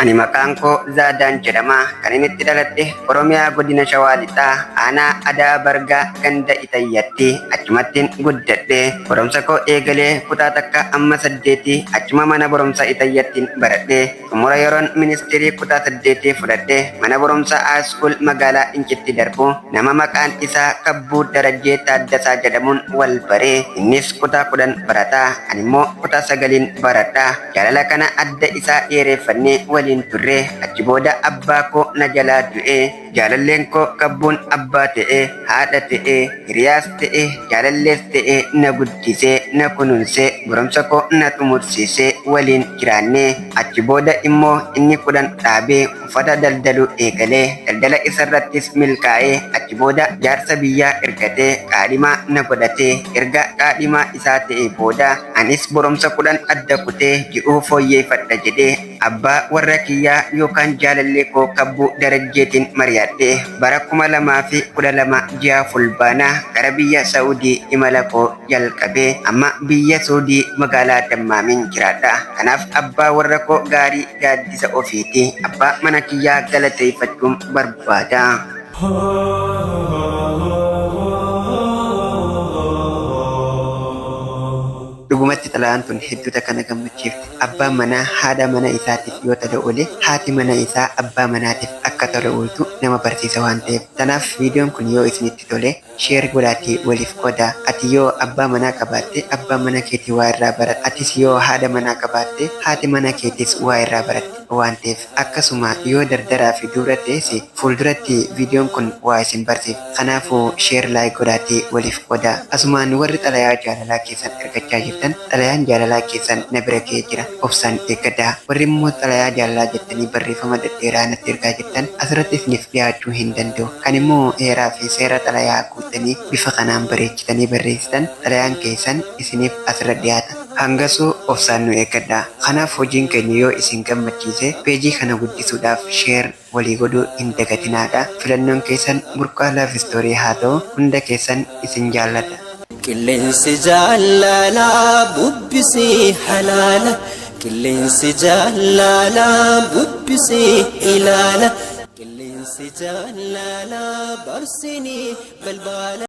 Ani maqaan koo Zaadaan jedhama. Kan inni itti dhaladhe Oromiyaa godina Shawaa Lixaa aanaa Adaa Bargaa ganda Itayyatti achumattiin guddadhe. Barumsa koo eegalee kutaa takka amma 8 achuma mana barumsa Itayyattiin baradhe. Xumura yeroon ministeerii kutaa 8 fudhadhe. Mana barumsa Aaskuul magaalaa Incitti darbu nama maqaan isaa Kabbuu Darajjee Taaddasaa jedhamuun wal bare. Innis kutaa 10 barata. Ani immoo kutaa 9 baradha. Jaalala kana adda isaa dheereffannee waliin turre. Achi booda abbaa koo na jalaa du'e. Jaalalleen koo Kabbuun abbaa ta'e, haadha ta'e, hiriyaas ta'e, jaalallees ta'e na guddisee, na kunuunsee, barumsa koo na xumursiisee waliin jiraanne. Achi booda immoo inni 10 dhaabee uffata daldaluu eegalee daldala isarrattis milkaa'ee achi booda jaarsa biyyaa ergatee qaadhimaa na godhatee erga qaadhimaa isaa ta'e booda anis barumsa 10 adda kutee ji'uu fooyyeeffadha jedhee abbaa warra kiyyaa yookaan jaalallee koo Kabbuu Darajjeetiin mari'adhe. Bara 2012 ji'a fulbaanaa gara biyya Saa'udii imala koo jalqabee amma biyya Saa'udii magaalaa Dammaamin jiraadha. Kanaaf abbaa warra koo gaarii gaaddisa ofiiti. Abbaa mana kiyyaa galateeffachuun barbaada. Dhugumatti xalayaan tun hedduuta kana gammachiifte. Abbaan manaa haadha mana isaatiif yoo ta'u oole haati mana isaa abbaa manaatiif akka tola ooltu nama barsiisa waan ta'eef. Kanaaf viidiyoon kun yoo isinitti tole sheer godhaatii waliif qoodaa. Ati yoo abbaa manaa qabaatte abbaa mana keetii waa irraa baratte. Atis yoo haadha manaa qabaatte haati mana keetis waa irraa baratte waan ta'eef. Akkasuma yoo dardaraa fi dubara teesse fuulduratti viidiyoon kun waa isin barsiisa. Kanaafuu sheer laayik godhaatii waliif qoodaa. Asumaan warri xalayaa jaalalaa keessan ergachaa jirtan xalayaan jaalalaa keessan na bira ga'ee jira. Obsaan eeggadhaa. Warri immoo xalayaa jaalalaa jettanii barreeffama dhedheeraa natti ergaa jirtan asirratti isiniif dhiyaachuu hin danda'u. Kan immoo heeraa fi seera xalayaa guuttanii bifa kanaan bareechitanii barreessitan xalayaan keessan isiniif asirra dhiyaata. Hangasuu obsaan nu eeggadhaa. Kanaaf hojiin keenya yoo isin gammachiise peejii kana guddisuudhaaf sheer walii godhuu hin dagatinaadha. Filannoon keessan burqaa laaf istoorii haa ta'u hunda keessan isin jaalladha. Qilleensi jaalalaa bubbisii halaala. Qilleensi jaalalaa bubbisii ilaala. Qilleensi jaalalaa barsiinii balbala.